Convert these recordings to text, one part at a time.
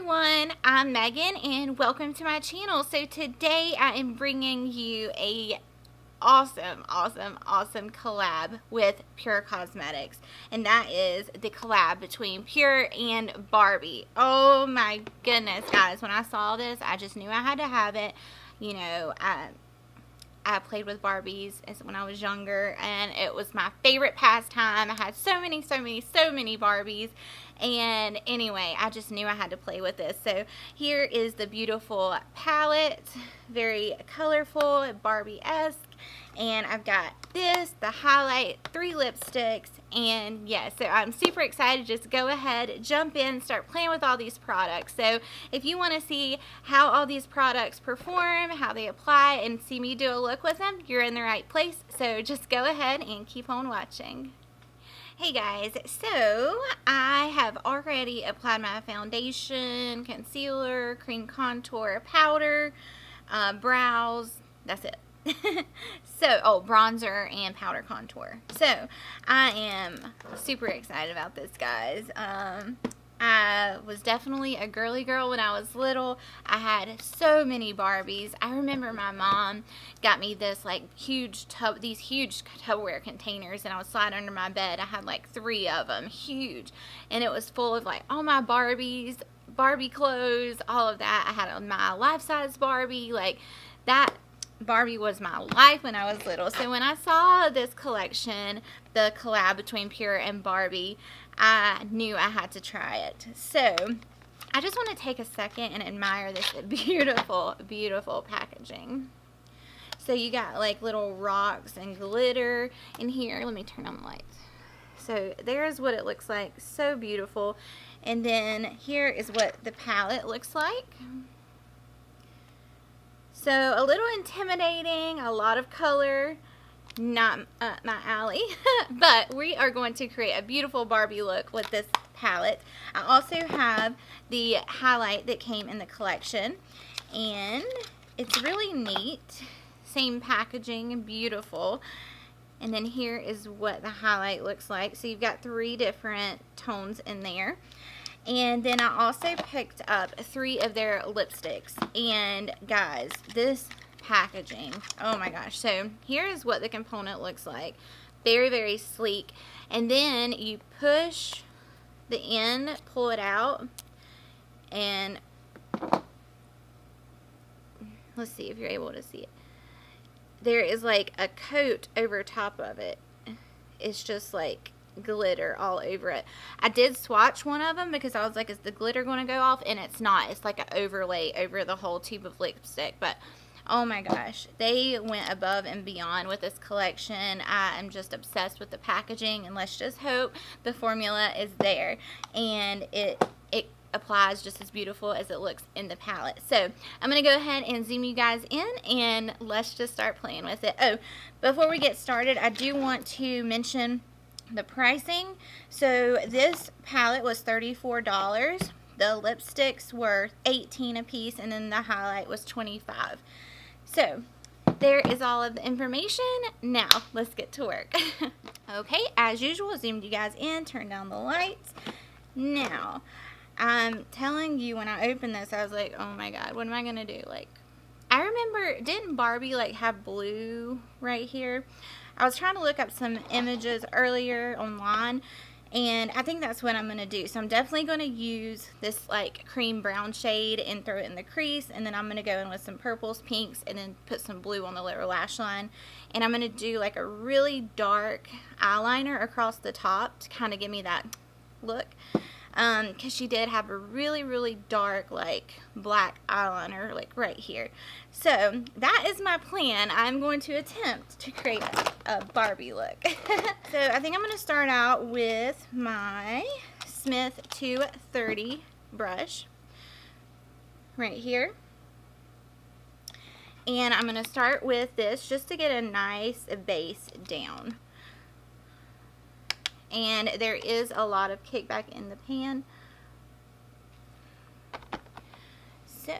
everyone, I'm Megan and welcome to my channel. So today I am bringing you a awesome collab with PUR Cosmetics, and that is the collab between PUR and Barbie. Oh my goodness, guys, when I saw this I just knew I had to have it. You know, I played with Barbies when I was younger, and it was my favorite pastime. I had so many Barbies, and anyway, I just knew I had to play with this. So here is the beautiful palette, very colorful, Barbie-esque, and I've got this, the highlight, 3 lipsticks, and yeah, so I'm super excited. Just go ahead, jump in, start playing with all these products. So if you want to see how all these products perform, how they apply, and see me do a look with them, you're in the right place. So just go ahead and keep on watching. Hey guys, so I have already applied my foundation, concealer, cream contour, powder, brows, that's it. So, bronzer and powder contour. So, I am super excited about this, guys. I was definitely a girly girl when I was little. I had so many Barbies. I remember my mom got me this these huge Tupperware containers, and I would slide under my bed. I had like 3 of them, huge, and it was full of like all my Barbies, Barbie clothes, all of that. I had my life-size Barbie, like that. Barbie was my life when I was little. So when I saw this collection, the collab between PUR and Barbie, I knew I had to try it. So I just want to take a second and admire this beautiful packaging. So you got like little rocks and glitter in here. Let me turn on the lights. So there's what it looks like. So beautiful. And then here is what the palette looks like. So a little intimidating, a lot of color, not my alley, but we are going to create a beautiful Barbie look with this palette. I also have the highlight that came in the collection, and it's really neat. Same packaging, beautiful. And then here is what the highlight looks like. So you've got 3 different tones in there. And then I also picked up 3 of their lipsticks. And guys, this packaging, oh my gosh. So here is what the component looks like. Very sleek. And then you push the end, pull it out, and let's see if you're able to see it. There is like a coat over top of it. It's just like glitter all over it. I did swatch one of them because I was like, is the glitter going to go off? And it's not. It's like an overlay over the whole tube of lipstick. But oh my gosh, they went above and beyond with this collection. I am just obsessed with the packaging, and let's just hope the formula is there and it applies just as beautiful as it looks in the palette. So I'm going to go ahead and zoom you guys in, and let's just start playing with it. Oh, before we get started, I do want to mention the pricing. So this palette was $34. The lipsticks were $18 a piece, and then the highlight was $25. So there is all of the information. Now let's get to work. Okay, as usual, zoomed you guys in, turn down the lights. Now I'm telling you, when I opened this, I was like, oh my god, what am I gonna do? Like, I remember, didn't Barbie like have blue right here? I was trying to look up some images earlier online, and I think that's what I'm going to do. So I'm definitely going to use this like cream brown shade and throw it in the crease, and then I'm going to go in with some purples, pinks, and then put some blue on the lower lash line. And I'm going to do like a really dark eyeliner across the top to kind of give me that look. Because she did have a really dark like black eyeliner like right here. So that is my plan. I'm going to attempt to create a Barbie look. So I think I'm going to start out with my Smith 230 brush right here. And I'm going to start with this just to get a nice base down. And there is a lot of kickback in the pan. So,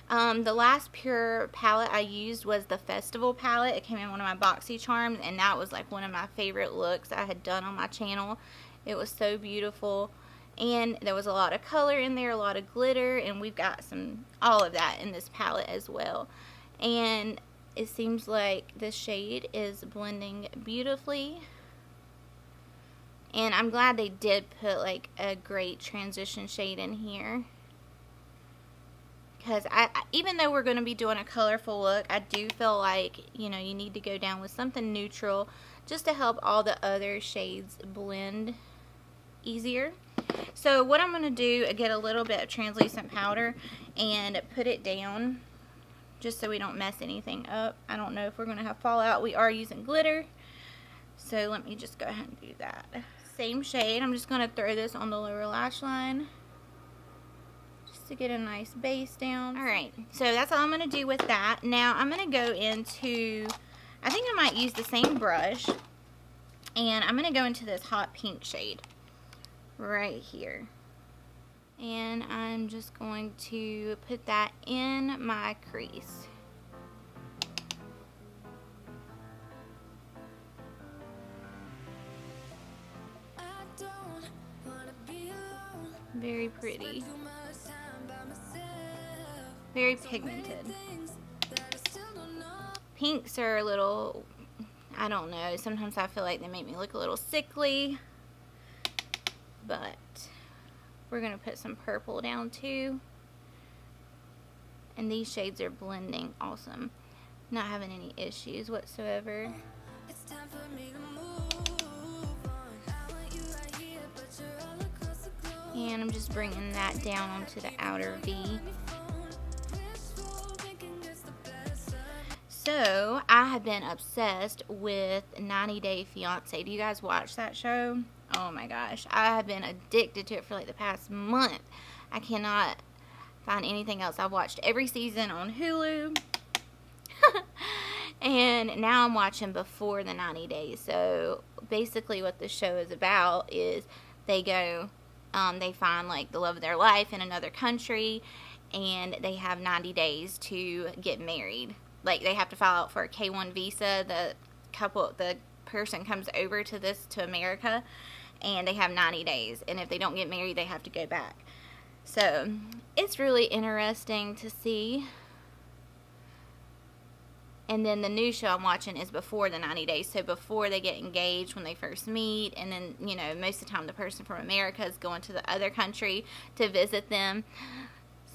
the last PUR palette I used was the Festival palette. It came in one of my boxy charms, and that was like one of my favorite looks I had done on my channel. It was so beautiful. And there was a lot of color in there, a lot of glitter, and we've got all of that in this palette as well. And it seems like this shade is blending beautifully. And I'm glad they did put like a great transition shade in here. Because even though we're going to be doing a colorful look, I do feel like, you know, you need to go down with something neutral just to help all the other shades blend easier. So what I'm going to do is get a little bit of translucent powder and put it down just so we don't mess anything up. I don't know if we're going to have fallout. We are using glitter, so let me just go ahead and do that. Same shade. I'm just going to throw this on the lower lash line just to get a nice base down. Alright, so that's all I'm going to do with that. Now I'm going to go into, I think I might use the same brush, and I'm going to go into this hot pink shade right here. And I'm just going to put that in my crease. Very pretty. Very pigmented. Pinks are a little, I don't know, sometimes I feel like they make me look a little sickly. But we're going to put some purple down too. And these shades are blending awesome. Not having any issues whatsoever. It's time for me to move on. I want you right here, but you're all across the globe. And I'm just bringing that down onto the outer V. So, I have been obsessed with 90 Day Fiance. Do you guys watch that show? Oh my gosh. I have been addicted to it for like the past month. I cannot find anything else. I've watched every season on Hulu. And now I'm watching before the 90 days. So, basically what the show is about is they go, they find like the love of their life in another country. And they have 90 days to get married. Like, they have to file out for a K-1 visa. The person comes over to America, and they have 90 days. And if they don't get married, they have to go back. So, it's really interesting to see. And then the new show I'm watching is before the 90 days. So, before they get engaged, when they first meet. And then, you know, most of the time the person from America is going to the other country to visit them.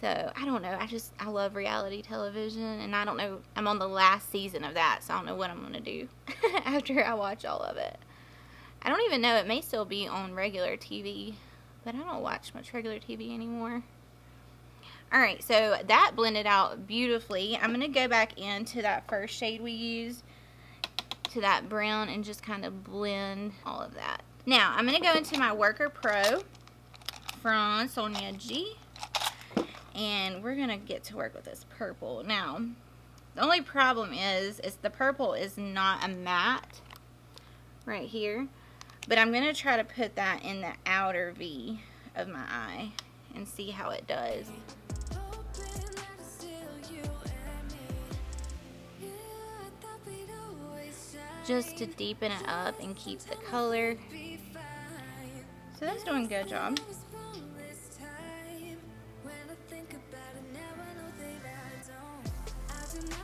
So, I don't know. I love reality television. And I don't know. I'm on the last season of that. So, I don't know what I'm going to do after I watch all of it. I don't even know. It may still be on regular TV. But I don't watch much regular TV anymore. Alright, so that blended out beautifully. I'm going to go back into that first shade we used, to that brown, and just kind of blend all of that. Now, I'm going to go into my Worker Pro from Sonia G. And we're going to get to work with this purple. Now, the only problem is the purple is not a matte right here. But I'm going to try to put that in the outer V of my eye and see how it does. Just to deepen it up and keep the color. So that's doing a good job.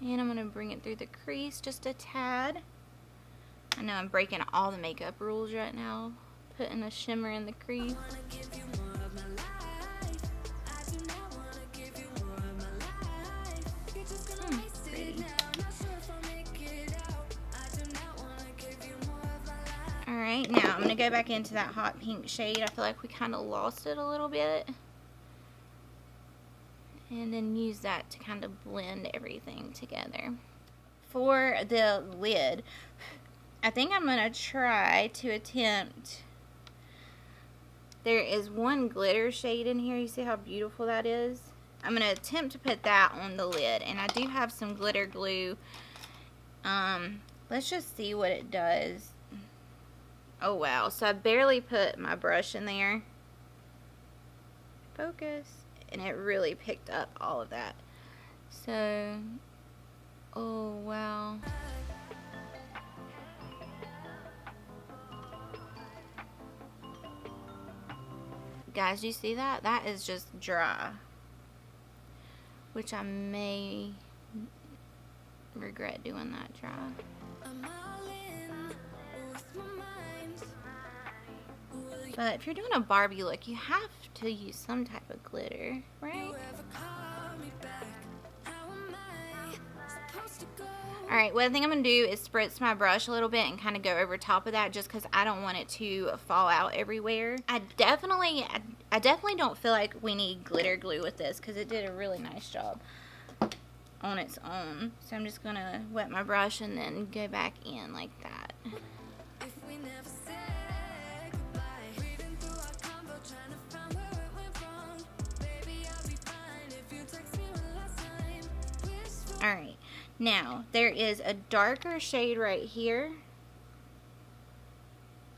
And I'm going to bring it through the crease just a tad. I know I'm breaking all the makeup rules right now. Putting a shimmer in the crease. Pretty. Alright, now I'm going to go back into that hot pink shade. I feel like we kind of lost it a little bit. And then use that to kind of blend everything together. For the lid, I think I'm going to try to attempt. There is one glitter shade in here. You see how beautiful that is? I'm going to attempt to put that on the lid. And I do have some glitter glue. Let's just see what it does. Oh, wow. So I barely put my brush in there. Focus. And it really picked up all of that. So, oh, wow. Guys, do you see that? That is just dry. Which I may regret doing that dry. But if you're doing a Barbie look, you have to use some type of glitter, right? Alright, what I think I'm going to do is spritz my brush a little bit and kind of go over top of that just because I don't want it to fall out everywhere. I definitely don't feel like we need glitter glue with this because it did a really nice job on its own. So I'm just going to wet my brush and then go back in like that. Alright, now there is a darker shade right here.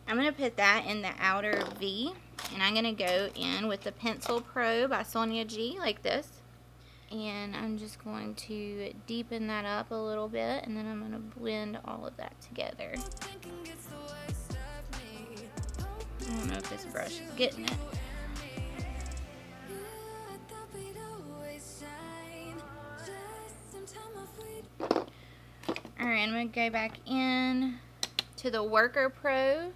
I'm going to put that in the outer V, and I'm going to go in with the Pencil Pro by Sonia G like this. And I'm just going to deepen that up a little bit, and then I'm going to blend all of that together. I don't know if this brush is getting it. Alright, I'm going to go back in to the Worker Pro.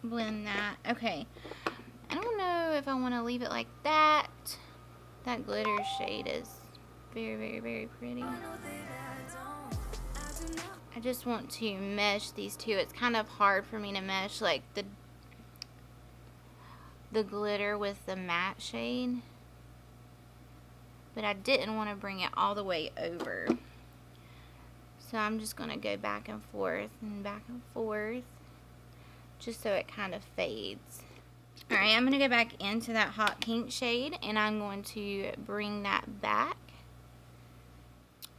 Blend that. Okay. I don't know if I want to leave it like that. That glitter shade is very, very, very pretty. I just want to mesh these two. It's kind of hard for me to mesh like the glitter with the matte shade, but I didn't want to bring it all the way over, so I'm just going to go back and forth just so it kind of fades. Alright, I'm going to go back into that hot pink shade and I'm going to bring that back.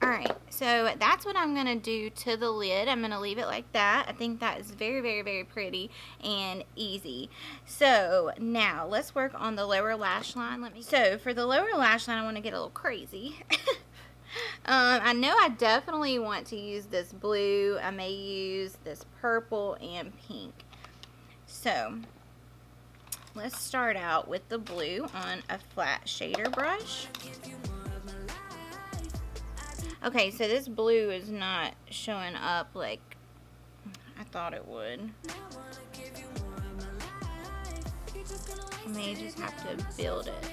Alright, so that's what I'm going to do to the lid. I'm going to leave it like that. I think that is very, very, very pretty and easy. So now let's work on the lower lash line. So for the lower lash line, I want to get a little crazy. I know I definitely want to use this blue. I may use this purple and pink. So let's start out with the blue on a flat shader brush. Okay, so this blue is not showing up like I thought it would. I may just have to build it.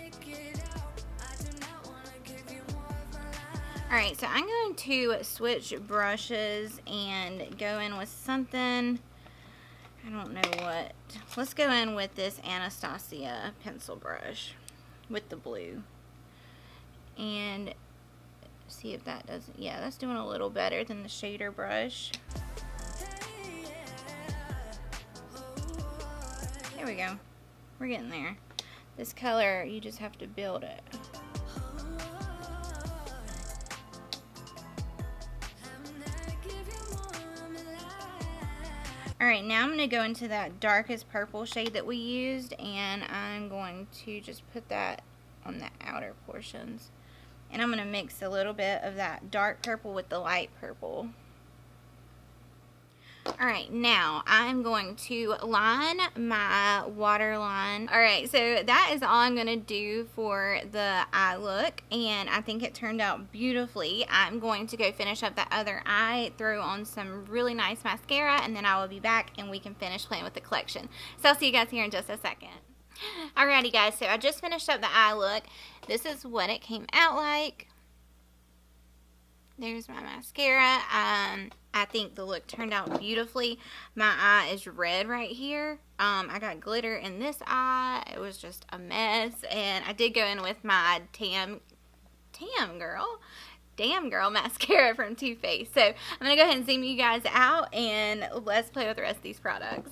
Alright, so I'm going to switch brushes and go in with something, I don't know what. Let's go in with this Anastasia pencil brush with the blue. And see if that doesn't, yeah, that's doing a little better than the shader brush. There we go. We're getting there. This color, you just have to build it. Alright, now I'm going to go into that darkest purple shade that we used, and I'm going to just put that on the outer portions. And I'm going to mix a little bit of that dark purple with the light purple. Alright, now I'm going to line my waterline. Alright, so that is all I'm going to do for the eye look, and I think it turned out beautifully. I'm going to go finish up that other eye, throw on some really nice mascara, and then I will be back and we can finish playing with the collection. So I'll see you guys here in just a second. Alrighty guys, so I just finished up the eye look. This is what it came out like. There's my mascara. I think the look turned out beautifully. My eye is red right here. I got glitter in this eye. It was just a mess. And I did go in with my Damn Girl mascara from Too Faced. So I'm going to go ahead and zoom you guys out and let's play with the rest of these products.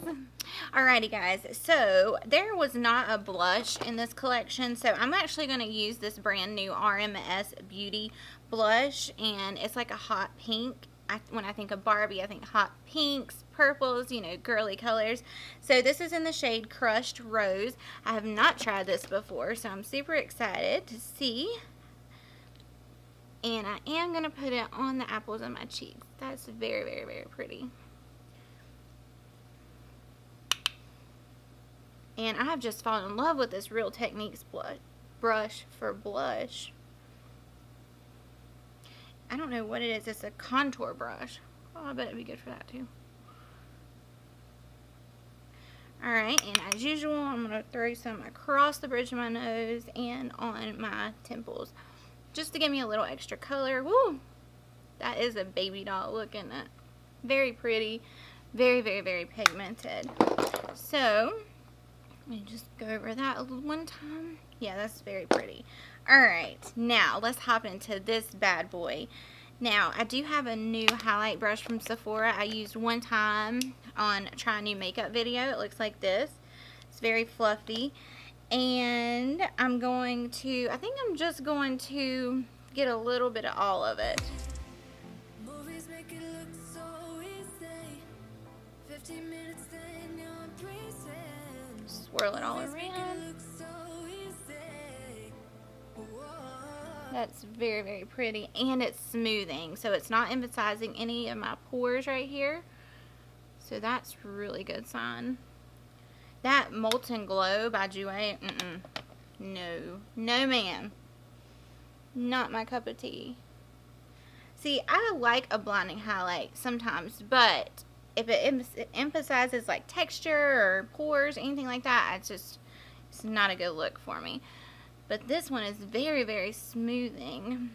Alrighty guys, so there was not a blush in this collection, so I'm actually going to use this brand new Rms Beauty Blush, and it's like a hot pink. When I think of Barbie, I think hot pinks, purples, you know, girly colors. So this is in the shade Crushed Rose. I have not tried this before, so I'm super excited to see And I am going to put it on the apples of my cheeks. That's very, very, very pretty. And I have just fallen in love with this Real Techniques brush for blush. I don't know what it is. It's a contour brush. Oh, I bet it'd be good for that too. Alright, and as usual, I'm going to throw some across the bridge of my nose and on my temples, just to give me a little extra color. Woo! That is a baby doll look, isn't it? Very pretty. Very, very, very pigmented. So, let me just go over that one time. Yeah, that's very pretty. Alright, now let's hop into this bad boy. Now, I do have a new highlight brush from Sephora I used one time on Try a New Makeup video. It looks like this. It's very fluffy. And I'm going to, I think I'm just going to get a little bit of all of it. Movies make it look so easy. 15 minutes then you're breezing. Swirl it all around. That's very, very pretty, and it's smoothing, so it's not emphasizing any of my pores right here, so that's a really good sign. That Molten Glow by Jouer, no, no ma'am, not my cup of tea. See, I like a blinding highlight sometimes, but if it emphasizes like texture or pores, anything like that, it's not a good look for me. But this one is very, very smoothing.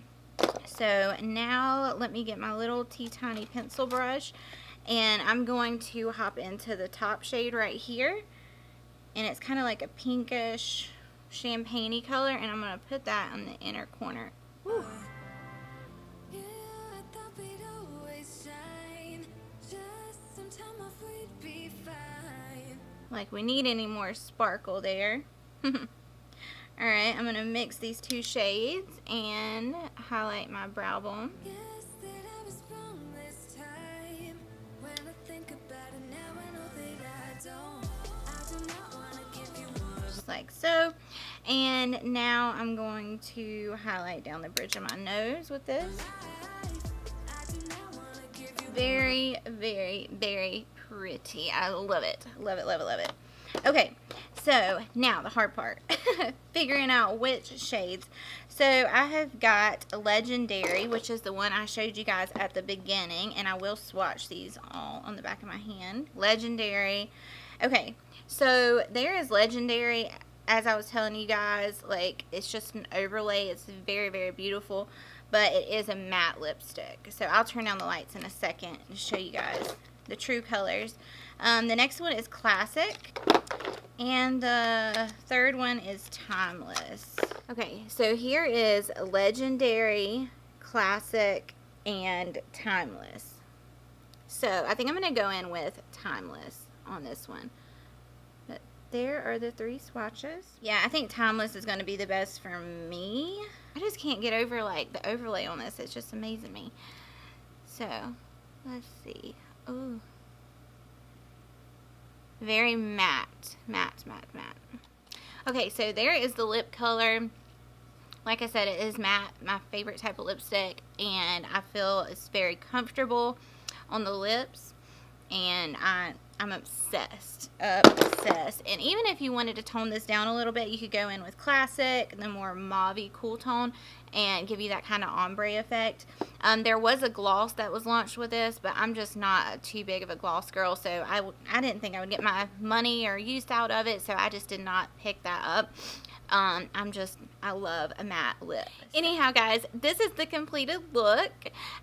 So now let me get my little teeny pencil brush, and I'm going to hop into the top shade right here. And it's kind of like a pinkish champagne-y color, and I'm going to put that on the inner corner. Woo. Like we need any more sparkle there. Alright, I'm going to mix these two shades and highlight my brow bone. Just like so. And now I'm going to highlight down the bridge of my nose with this. Very, very, very pretty. I love it. Love it, love it, love it. Okay, so now the hard part. Figuring out which shades. So I have got Legendary, which is the one I showed you guys at the beginning, and I will swatch these all on the back of my hand. Legendary. Okay, so there is Legendary. As I was telling you guys, like, it's just an overlay. It's very, very beautiful, but it is a matte lipstick. So I'll turn down the lights in a second to show you guys the true colors. The next one is Classic, and the third one is Timeless. Okay, so here is Legendary, Classic, and Timeless. So I think I'm going to go in with Timeless on this one. But there are the three swatches. Yeah, I think Timeless is going to be the best for me. I just can't get over like the overlay on this. It's just amazing me. So let's see. Ooh. Very matte. Matte, matte, matte. Okay, so there is the lip color. Like I said, it is matte. My favorite type of lipstick. And I feel it's very comfortable on the lips. And I'm obsessed. Obsessed. And even if you wanted to tone this down a little bit, you could go in with Classic, the more mauve-y cool tone, and give you that kind of ombre effect. There was a gloss that was launched with this, but I'm just not too big of a gloss girl, so I didn't think I would get my money or use out of it, so I just did not pick that up. I love a matte lip. Anyhow, guys, this is the completed look.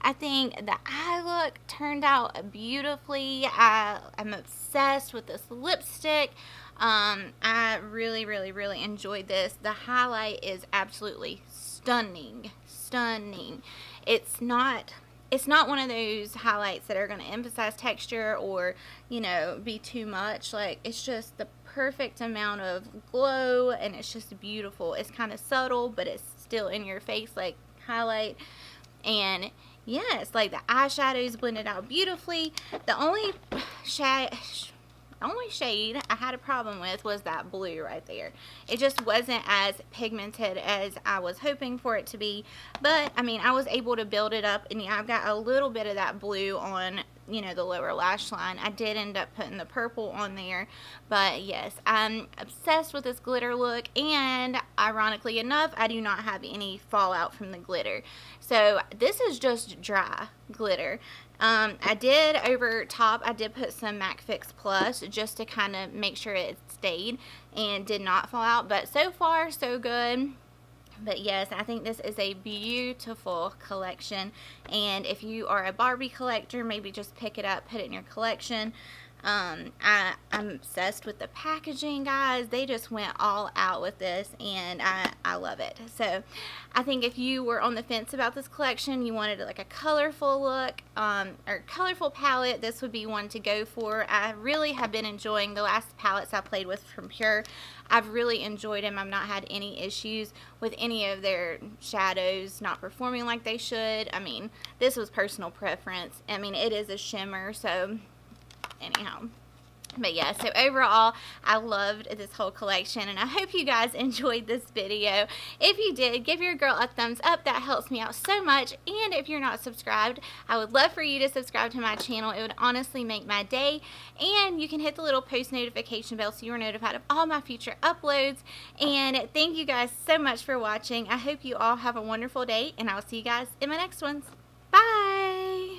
I think the eye look turned out beautifully. I'm obsessed with this lipstick. I really, really, really enjoyed this. The highlight is absolutely stunning. Stunning. It's not one of those highlights that are going to emphasize texture or, you know, be too much. Like, it's just the perfect amount of glow, and it's just beautiful. It's kind of subtle, but it's still in your face, like highlight. And yes, like the eyeshadows blended out beautifully. The only only shade I had a problem with was that blue right there. It just wasn't as pigmented as I was hoping for it to be, but I mean, I was able to build it up, and yeah, I've got a little bit of that blue on, you know, the lower lash line. I did end up putting the purple on there, but yes, I'm obsessed with this glitter look, and ironically enough, I do not have any fallout from the glitter. So this is just dry glitter. I did over top, I did put some MAC Fix Plus just to kind of make sure it stayed and did not fall out, but so far so good. But yes, I think this is a beautiful collection, and if you are a Barbie collector, maybe just pick it up, put it in your collection. I'm obsessed with the packaging, guys. They just went all out with this, and I love it. So I think if you were on the fence about this collection, you wanted like a colorful look or colorful palette, this would be one to go for. I really have been enjoying the last palettes I played with from PUR. I've really enjoyed them. I've not had any issues with any of their shadows not performing like they should. I mean, this was personal preference. I mean, it is a shimmer, so anyhow. But yeah, so overall, I loved this whole collection, and I hope you guys enjoyed this video. If you did, give your girl a thumbs up. That helps me out so much. And if you're not subscribed, I would love for you to subscribe to my channel. It would honestly make my day. And you can hit the little post notification bell so you're notified of all my future uploads. And thank you guys so much for watching. I hope you all have a wonderful day, and I'll see you guys in my next ones. Bye!